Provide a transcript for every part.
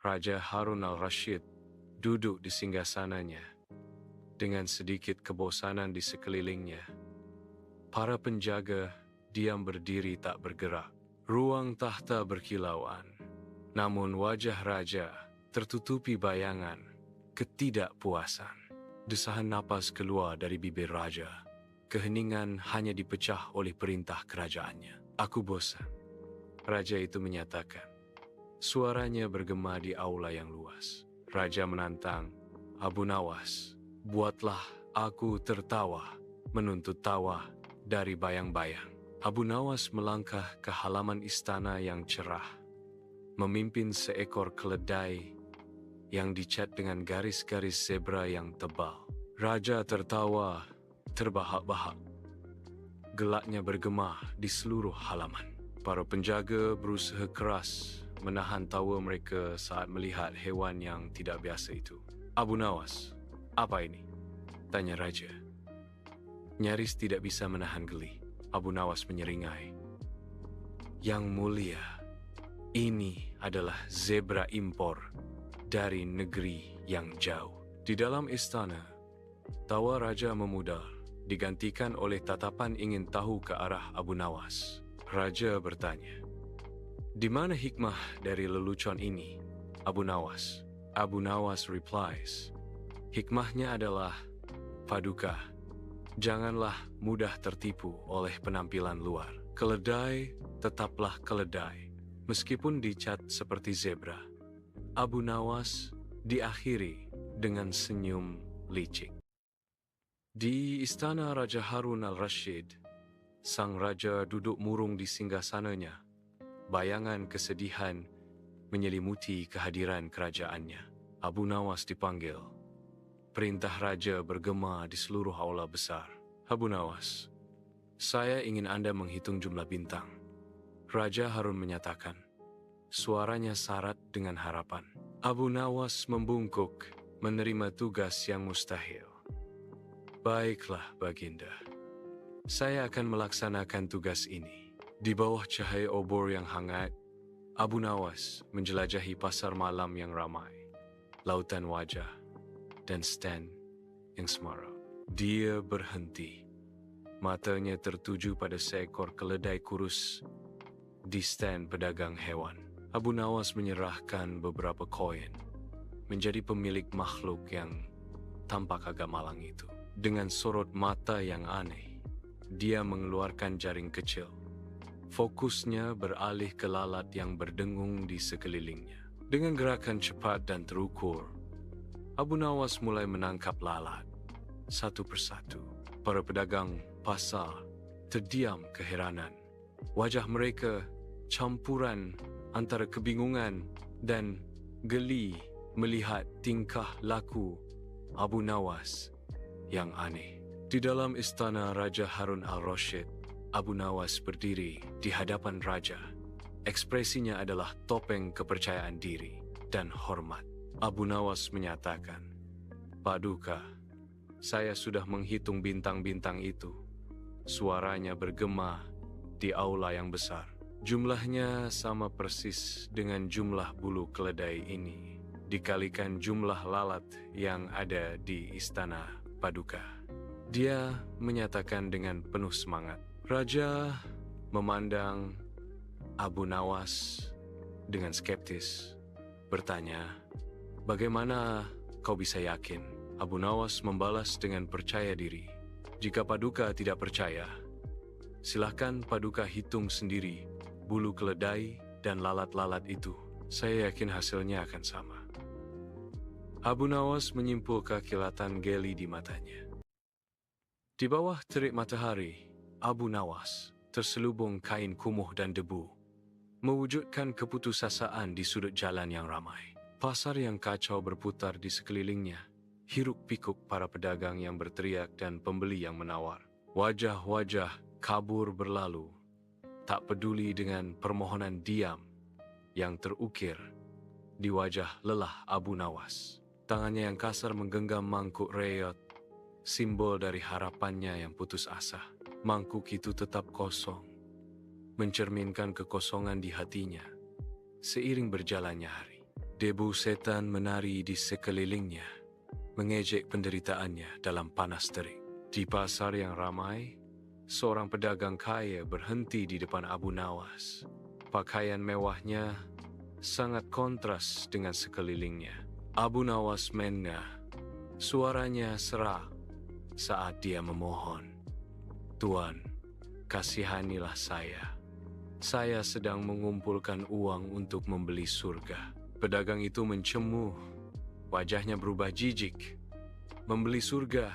Raja Harun al-Rashid duduk di singgasananya dengan sedikit kebosanan di sekelilingnya. Para penjaga diam berdiri tak bergerak. Ruang tahta berkilauan, namun wajah raja tertutupi bayangan ketidakpuasan. Desahan napas keluar dari bibir raja. Keheningan hanya dipecah oleh perintah kerajaannya. Aku bosan, raja itu menyatakan. Suaranya bergema di aula yang luas. Raja menantang, Abu Nawas, buatlah aku tertawa, menuntut tawa dari bayang-bayang. Abu Nawas melangkah ke halaman istana yang cerah, memimpin seekor keledai yang dicat dengan garis-garis zebra yang tebal. Raja tertawa terbahak-bahak. Gelaknya bergema di seluruh halaman. Para penjaga berusaha keras menahan tawa mereka saat melihat hewan yang tidak biasa itu. Abu Nawas, apa ini? Tanya raja. Nyaris tidak bisa menahan geli. Abu Nawas menyeringai. Yang mulia, ini adalah zebra impor dari negeri yang jauh. Di dalam istana, tawa raja memudar, digantikan oleh tatapan ingin tahu ke arah Abu Nawas. Raja bertanya, di mana hikmah dari lelucon ini, Abu Nawas? Abu Nawas replies, hikmahnya adalah, Paduka, janganlah mudah tertipu oleh penampilan luar. Keledai tetaplah keledai, meskipun dicat seperti zebra. Abu Nawas diakhiri dengan senyum licik. Di istana Raja Harun al-Rashid, sang raja duduk murung di singgasananya. Bayangan kesedihan menyelimuti kehadiran kerajaannya. Abu Nawas dipanggil. Perintah raja bergema di seluruh aula besar. Abu Nawas, saya ingin Anda menghitung jumlah bintang. Raja Harun menyatakan. Suaranya syarat dengan harapan. Abu Nawas membungkuk, menerima tugas yang mustahil. Baiklah, Baginda. Saya akan melaksanakan tugas ini. Di bawah cahaya obor yang hangat, Abu Nawas menjelajahi pasar malam yang ramai, lautan wajah, dan stand yang semarak. Dia berhenti. Matanya tertuju pada seekor keledai kurus di stand pedagang hewan. Abu Nawas menyerahkan beberapa koin, menjadi pemilik makhluk yang tampak agak malang itu. Dengan sorot mata yang aneh, dia mengeluarkan jaring kecil. Fokusnya beralih ke lalat yang berdengung di sekelilingnya. Dengan gerakan cepat dan terukur, Abu Nawas mulai menangkap lalat. Satu persatu, para pedagang pasar terdiam keheranan. Wajah mereka campuran antara kebingungan dan geli melihat tingkah laku Abu Nawas yang aneh. Di dalam istana Raja Harun al-Rashid, Abu Nawas berdiri di hadapan raja. Ekspresinya adalah topeng kepercayaan diri dan hormat. Abu Nawas menyatakan, Paduka, saya sudah menghitung bintang-bintang itu. Suaranya bergema di aula yang besar. Jumlahnya sama persis dengan jumlah bulu keledai ini, dikalikan jumlah lalat yang ada di istana Paduka. Dia menyatakan dengan penuh semangat. Raja memandang Abu Nawas dengan skeptis, bertanya, bagaimana kau bisa yakin? Abu Nawas membalas dengan percaya diri. Jika Paduka tidak percaya, silakan Paduka hitung sendiri bulu keledai dan lalat-lalat itu. Saya yakin hasilnya akan sama. Abu Nawas menyimpulkan kilatan geli di matanya. Di bawah terik matahari, Abu Nawas terselubung kain kumuh dan debu, mewujudkan keputusasaan di sudut jalan yang ramai. Pasar yang kacau berputar di sekelilingnya, hiruk-pikuk para pedagang yang berteriak dan pembeli yang menawar. Wajah-wajah kabur berlalu, tak peduli dengan permohonan diam yang terukir di wajah lelah Abu Nawas. Tangannya yang kasar menggenggam mangkuk reot, simbol dari harapannya yang putus asa. Mangkuk itu tetap kosong, mencerminkan kekosongan di hatinya. Seiring berjalannya hari, Debu setan menari di sekelilingnya, mengejek penderitaannya dalam panas terik. Di pasar yang ramai, seorang pedagang kaya berhenti di depan Abu Nawas. Pakaian mewahnya sangat kontras dengan sekelilingnya. Abu Nawas menengah, suaranya serak saat dia memohon, "Tuan, kasihanilah saya. Saya sedang mengumpulkan uang untuk membeli surga." Pedagang itu mencemu, wajahnya berubah jijik. "Membeli surga?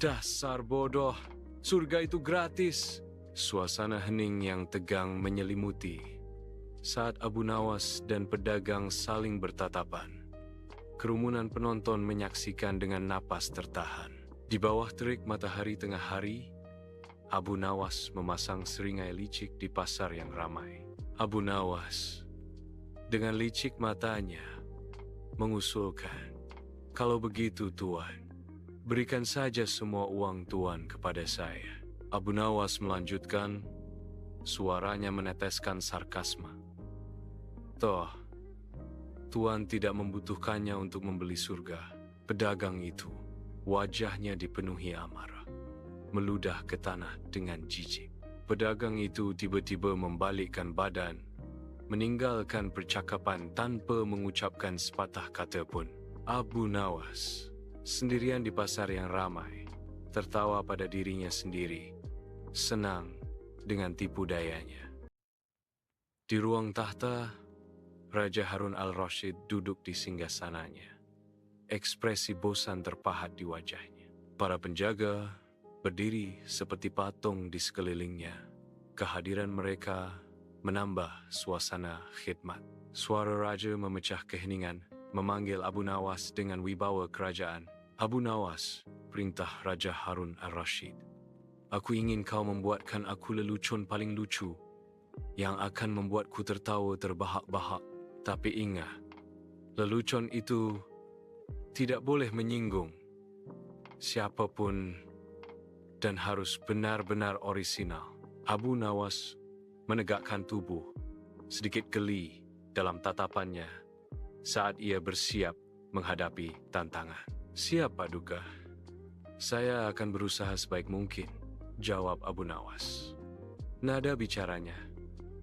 Dasar bodoh, surga itu gratis." Suasana hening yang tegang menyelimuti saat Abu Nawas dan pedagang saling bertatapan. Kerumunan penonton menyaksikan dengan napas tertahan. Di bawah terik matahari tengah hari, Abu Nawas memasang seringai licik di pasar yang ramai. Abu Nawas dengan licik matanya mengusulkan, "Kalau begitu Tuan, berikan saja semua uang Tuan kepada saya." Abu Nawas melanjutkan, suaranya meneteskan sarkasme. "Toh, Tuan tidak membutuhkannya untuk membeli surga." Pedagang itu, wajahnya dipenuhi amarah, meludah ke tanah dengan jijik. Pedagang itu tiba-tiba membalikkan badan, meninggalkan percakapan tanpa mengucapkan sepatah kata pun. Abu Nawas, sendirian di pasar yang ramai, tertawa pada dirinya sendiri, senang dengan tipu dayanya. Di ruang tahta, Raja Harun al-Rashid duduk di singgasananya. Ekspresi bosan terpahat di wajahnya. Para penjaga berdiri seperti patung di sekelilingnya. Kehadiran mereka menambah suasana khidmat. Suara raja memecah keheningan, memanggil Abu Nawas dengan wibawa kerajaan. "Abu Nawas," perintah Raja Harun al-Rashid, "aku ingin kau membuatkan aku lelucon paling lucu yang akan membuatku tertawa terbahak-bahak. Tapi ingat, lelucon itu tidak boleh menyinggung siapapun dan harus benar-benar orisinal." Abu Nawas menegakkan tubuh, sedikit geli dalam tatapannya saat ia bersiap menghadapi tantangan. "Siap, Paduka. Saya akan berusaha sebaik mungkin," jawab Abu Nawas. Nada bicaranya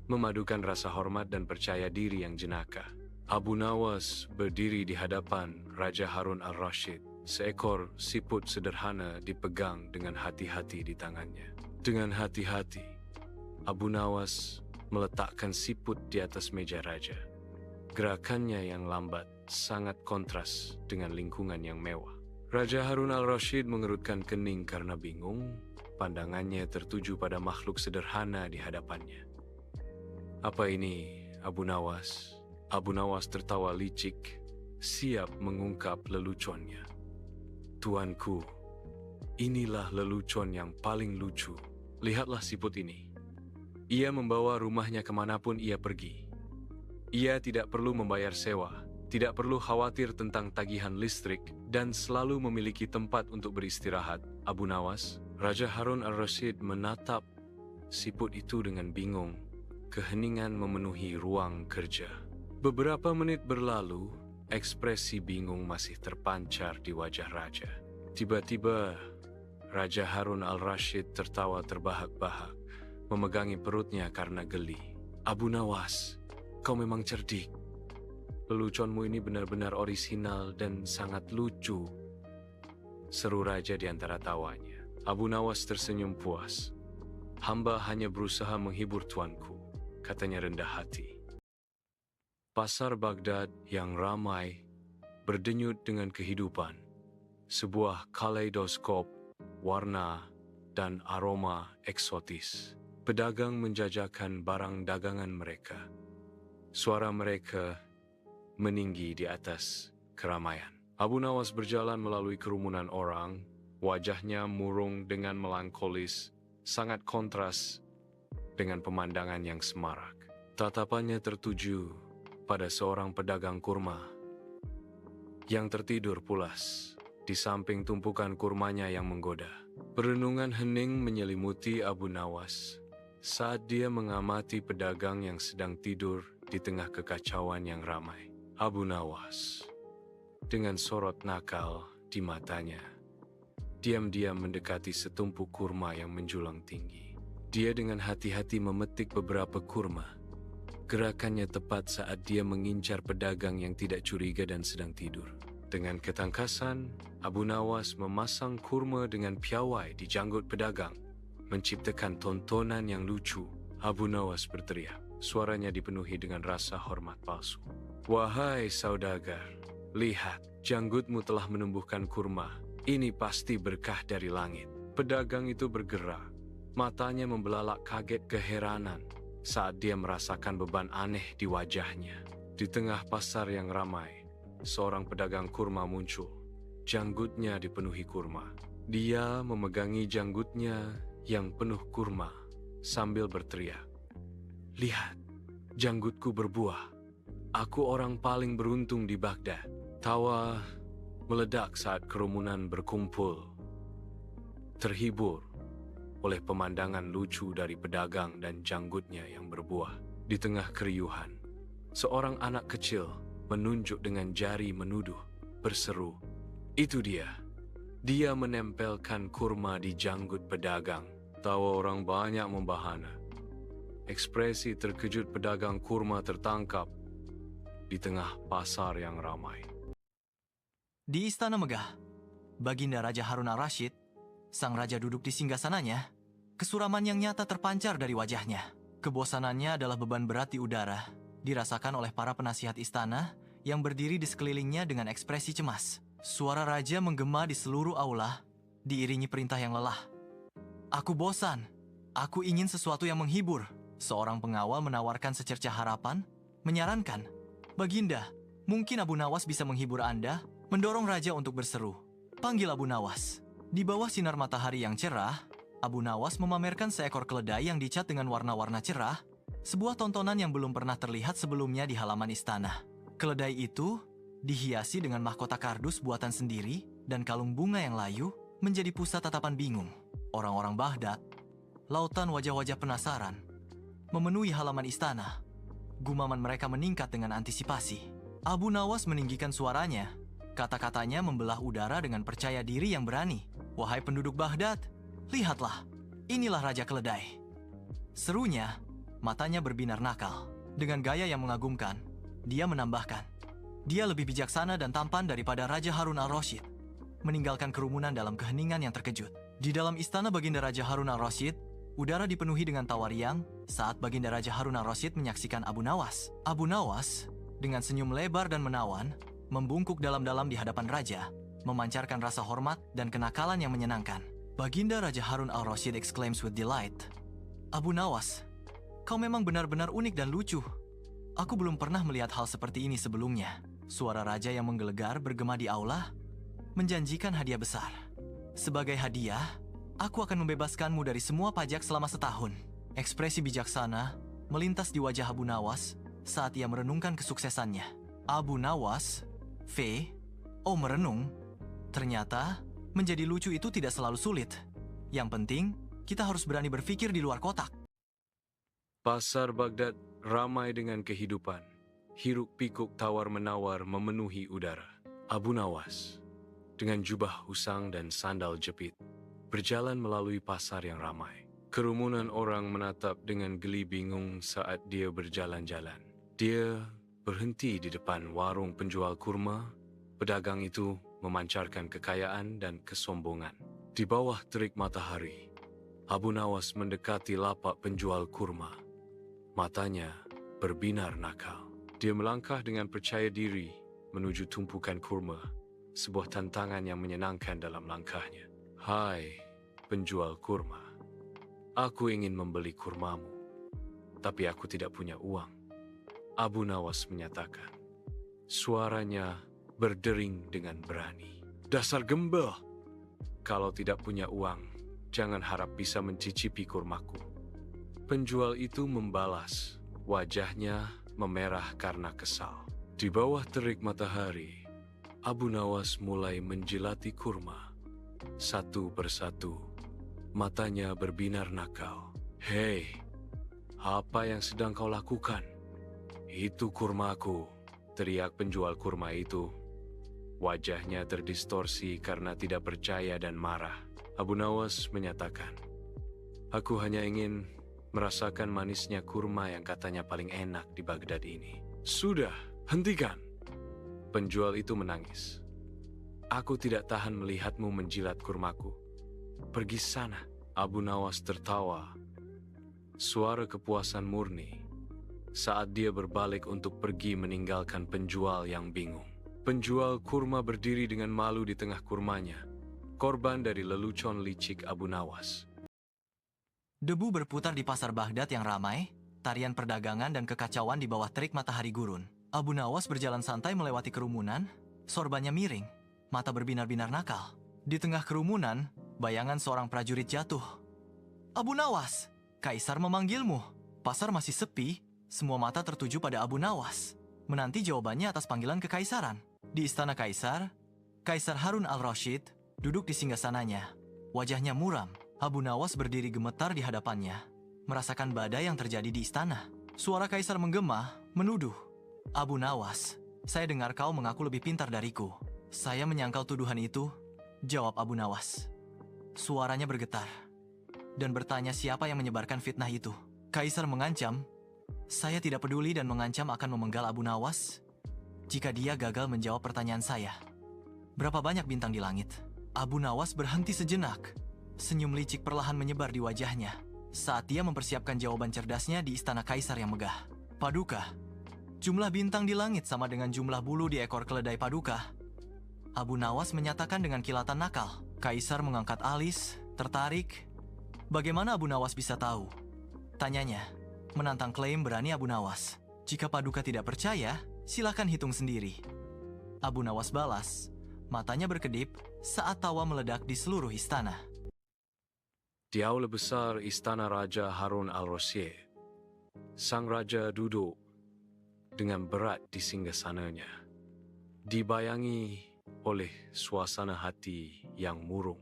memadukan rasa hormat dan percaya diri yang jenaka. Abu Nawas berdiri di hadapan Raja Harun al-Rashid. Seekor siput sederhana dipegang dengan hati-hati di tangannya. Dengan hati-hati, Abu Nawas meletakkan siput di atas meja raja. Gerakannya yang lambat sangat kontras dengan lingkungan yang mewah. Raja Harun al-Rashid mengerutkan kening karena bingung. Pandangannya tertuju pada makhluk sederhana di hadapannya. "Apa ini, Abu Nawas?" Abu Nawas tertawa licik, siap mengungkap leluconnya. "Tuanku, inilah lelucon yang paling lucu. Lihatlah siput ini. Ia membawa rumahnya kemanapun ia pergi. Ia tidak perlu membayar sewa, tidak perlu khawatir tentang tagihan listrik, dan selalu memiliki tempat untuk beristirahat." Abu Nawas, Raja Harun al-Rashid menatap siput itu dengan bingung. Keheningan memenuhi ruang kerja. Beberapa menit berlalu, ekspresi bingung masih terpancar di wajah raja. Tiba-tiba, Raja Harun al-Rashid tertawa terbahak-bahak, memegangi perutnya karena geli. "Abu Nawas, kau memang cerdik. Leluconmu ini benar-benar orisinal dan sangat lucu," seru raja di antara tawanya. Abu Nawas tersenyum puas. "Hamba hanya berusaha menghibur tuanku," katanya rendah hati. Pasar Baghdad yang ramai berdenyut dengan kehidupan. Sebuah kaleidoskop warna dan aroma eksotis. Pedagang menjajakan barang dagangan mereka. Suara mereka meninggi di atas keramaian. Abu Nawas berjalan melalui kerumunan orang, wajahnya murung dengan melankolis, sangat kontras dengan pemandangan yang semarak. Tatapannya tertuju pada seorang pedagang kurma yang tertidur pulas di samping tumpukan kurmanya yang menggoda. Perenungan hening menyelimuti Abu Nawas saat dia mengamati pedagang yang sedang tidur di tengah kekacauan yang ramai. Abu Nawas, dengan sorot nakal di matanya, diam-diam mendekati setumpuk kurma yang menjulang tinggi. Dia dengan hati-hati memetik beberapa kurma. Gerakannya tepat saat dia mengincar pedagang yang tidak curiga dan sedang tidur. Dengan ketangkasan, Abu Nawas memasang kurma dengan piawai di janggut pedagang, menciptakan tontonan yang lucu. Abu Nawas berteriak. Suaranya dipenuhi dengan rasa hormat palsu. "Wahai saudagar, lihat, janggutmu telah menumbuhkan kurma. Ini pasti berkah dari langit." Pedagang itu bergerak. Matanya membelalak kaget keheranan saat dia merasakan beban aneh di wajahnya. Di tengah pasar yang ramai, seorang pedagang kurma muncul. Janggutnya dipenuhi kurma. Dia memegangi janggutnya yang penuh kurma sambil berteriak, "Lihat, janggutku berbuah. Aku orang paling beruntung di Baghdad." Tawa meledak saat kerumunan berkumpul, terhibur oleh pemandangan lucu dari pedagang dan janggutnya yang berbuah. Di tengah keriuhan, seorang anak kecil menunjuk dengan jari menuduh, berseru, "Itu dia." Dia menempelkan kurma di janggut pedagang. Tawa orang banyak membahana. Ekspresi terkejut pedagang kurma tertangkap di tengah pasar yang ramai. Di istana megah, Baginda Raja Harun al-Rashid, sang raja duduk di singgasananya. Kesuraman yang nyata terpancar dari wajahnya. Kebosanannya adalah beban berat di udara, dirasakan oleh para penasihat istana yang berdiri di sekelilingnya dengan ekspresi cemas. Suara raja menggema di seluruh aula, diiringi perintah yang lelah. "Aku bosan. Aku ingin sesuatu yang menghibur." Seorang pengawal menawarkan secercah harapan, menyarankan, "Baginda, mungkin Abu Nawas bisa menghibur Anda." Mendorong raja untuk berseru, "Panggil Abu Nawas." Di bawah sinar matahari yang cerah, Abu Nawas memamerkan seekor keledai yang dicat dengan warna-warna cerah, sebuah tontonan yang belum pernah terlihat sebelumnya di halaman istana. Keledai itu dihiasi dengan mahkota kardus buatan sendiri dan kalung bunga yang layu menjadi pusat tatapan bingung. Orang-orang Baghdad, lautan wajah-wajah penasaran, memenuhi halaman istana. Gumaman mereka meningkat dengan antisipasi. Abu Nawas meninggikan suaranya. Kata-katanya membelah udara dengan percaya diri yang berani. "Wahai penduduk Baghdad, lihatlah, inilah Raja Keledai." Serunya, matanya berbinar nakal. Dengan gaya yang mengagumkan, dia menambahkan, "Dia lebih bijaksana dan tampan daripada Raja Harun al-Rashid." Meninggalkan kerumunan dalam keheningan yang terkejut. Di dalam istana Baginda Raja Harun al-Rashid, udara dipenuhi dengan tawa riang saat Baginda Raja Harun al-Rashid menyaksikan Abu Nawas. Abu Nawas, dengan senyum lebar dan menawan, membungkuk dalam-dalam di hadapan raja, memancarkan rasa hormat dan kenakalan yang menyenangkan. Baginda Raja Harun al-Rashid exclaims with delight, "Abu Nawas, kau memang benar-benar unik dan lucu. Aku belum pernah melihat hal seperti ini sebelumnya." Suara raja yang menggelegar bergema di aula, menjanjikan hadiah besar. "Sebagai hadiah, aku akan membebaskanmu dari semua pajak selama setahun." Ekspresi bijaksana melintas di wajah Abu Nawas saat ia merenungkan kesuksesannya. Abu Nawas, merenung. Ternyata, menjadi lucu itu tidak selalu sulit. Yang penting, kita harus berani berpikir di luar kotak. Pasar Baghdad ramai dengan kehidupan. Hiruk-pikuk tawar-menawar memenuhi udara. Abu Nawas, dengan jubah usang dan sandal jepit, berjalan melalui pasar yang ramai. Kerumunan orang menatap dengan geli bingung saat dia berjalan-jalan. Dia berhenti di depan warung penjual kurma. Pedagang itu memancarkan kekayaan dan kesombongan. Di bawah terik matahari, Abu Nawas mendekati lapak penjual kurma. Matanya berbinar nakal. Dia melangkah dengan percaya diri menuju tumpukan kurma, sebuah tantangan yang menyenangkan dalam langkahnya. "Hai, penjual kurma. Aku ingin membeli kurmamu, tapi aku tidak punya uang," Abu Nawas menyatakan. Suaranya berdering dengan berani. "Dasar gembel! Kalau tidak punya uang, jangan harap bisa mencicipi kurmaku." Penjual itu membalas, wajahnya memerah karena kesal. Di bawah terik matahari, Abu Nawas mulai menjilati kurma. Satu persatu, matanya berbinar nakal. "Hei, apa yang sedang kau lakukan? Itu kurmaku. teriak penjual kurma itu. Wajahnya terdistorsi karena tidak percaya dan marah. Abu Nawas menyatakan, "Aku hanya ingin merasakan manisnya kurma yang katanya paling enak di Baghdad ini." "Sudah, hentikan!" Penjual itu menangis. "Aku tidak tahan melihatmu menjilat kurmaku. Pergi sana." Abu Nawas tertawa. Suara kepuasan murni saat dia berbalik untuk pergi meninggalkan penjual yang bingung. Penjual kurma berdiri dengan malu di tengah kurmanya, korban dari lelucon licik Abu Nawas. Debu berputar di pasar Baghdad yang ramai, tarian perdagangan dan kekacauan di bawah terik matahari gurun. Abu Nawas berjalan santai melewati kerumunan, sorbannya miring, mata berbinar-binar nakal. Di tengah kerumunan, bayangan seorang prajurit jatuh. "Abu Nawas, Kaisar memanggilmu." Pasar masih sepi, semua mata tertuju pada Abu Nawas, menanti jawabannya atas panggilan kekaisaran. Di istana Kaisar, Kaisar Harun al-Rashid duduk di singgasananya. Wajahnya muram. Abu Nawas berdiri gemetar di hadapannya, merasakan badai yang terjadi di istana. Suara Kaisar menggema, menuduh. "Abu Nawas, saya dengar kau mengaku lebih pintar dariku." "Saya menyangkal tuduhan itu," jawab Abu Nawas. Suaranya bergetar dan bertanya siapa yang menyebarkan fitnah itu. Kaisar mengancam, "Saya tidak peduli dan mengancam akan memenggal Abu Nawas jika dia gagal menjawab pertanyaan saya. Berapa banyak bintang di langit?" Abu Nawas berhenti sejenak. Senyum licik perlahan menyebar di wajahnya saat dia mempersiapkan jawaban cerdasnya di istana Kaisar yang megah. "Paduka, jumlah bintang di langit sama dengan jumlah bulu di ekor keledai Paduka," Abu Nawas menyatakan dengan kilatan nakal. Kaisar mengangkat alis, tertarik. "Bagaimana Abu Nawas bisa tahu?" tanyanya, menantang klaim berani Abu Nawas. "Jika Paduka tidak percaya, silakan hitung sendiri." Abu Nawas balas, matanya berkedip saat tawa meledak di seluruh istana. Di aula besar istana Raja Harun al-Rashid, sang raja duduk dengan berat di singgasananya, dibayangi oleh suasana hati yang murung.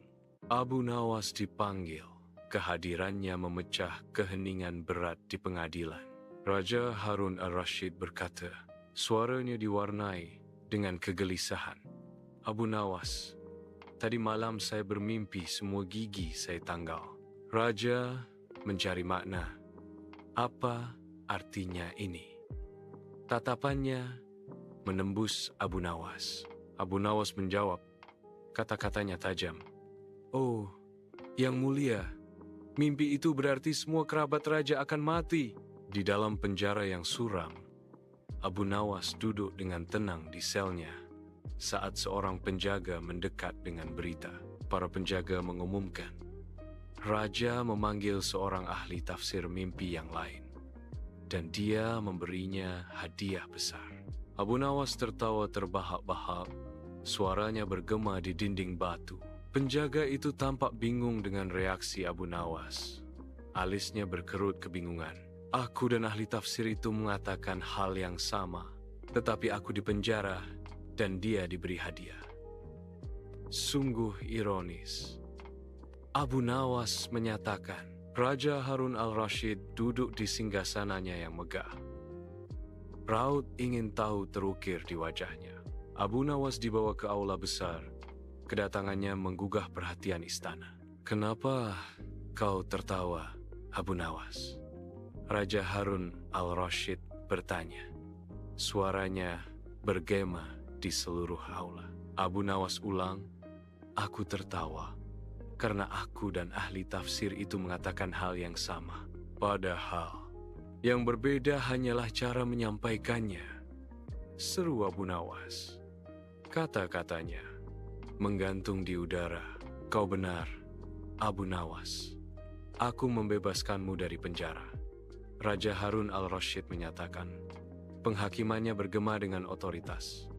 Abu Nawas dipanggil. Kehadirannya memecah keheningan berat di pengadilan. Raja Harun al-Rashid berkata, suaranya diwarnai dengan kegelisahan. "Abu Nawas, tadi malam saya bermimpi semua gigi saya tanggal." Raja mencari makna. Apa artinya ini? Tatapannya menembus Abu Nawas. Abu Nawas menjawab, kata-katanya tajam. "Oh, yang mulia, mimpi itu berarti semua kerabat raja akan mati." Di dalam penjara yang suram, Abu Nawas duduk dengan tenang di selnya saat seorang penjaga mendekat dengan berita. Para penjaga mengumumkan, Raja memanggil seorang ahli tafsir mimpi yang lain, dan dia memberinya hadiah besar. Abu Nawas tertawa terbahak-bahak, suaranya bergema di dinding batu. Penjaga itu tampak bingung dengan reaksi Abu Nawas. Alisnya berkerut kebingungan. "Aku dan ahli tafsir itu mengatakan hal yang sama, tetapi aku dipenjara dan dia diberi hadiah." Sungguh ironis. Abu Nawas menyatakan, Raja Harun al-Rashid duduk di singgasananya yang megah. Raut ingin tahu terukir di wajahnya. Abu Nawas dibawa ke aula besar. Kedatangannya menggugah perhatian istana. "Kenapa kau tertawa, Abu Nawas?" Raja Harun al-Rashid bertanya. Suaranya bergema di seluruh aula. Abu Nawas ulang, "Aku tertawa karena aku dan ahli tafsir itu mengatakan hal yang sama. Padahal yang berbeda hanyalah cara menyampaikannya." Seru Abu Nawas. Kata-katanya menggantung di udara. "Kau benar, Abu Nawas. Aku membebaskanmu dari penjara." Raja Harun al-Rashid menyatakan. Penghakimannya bergema dengan otoritas.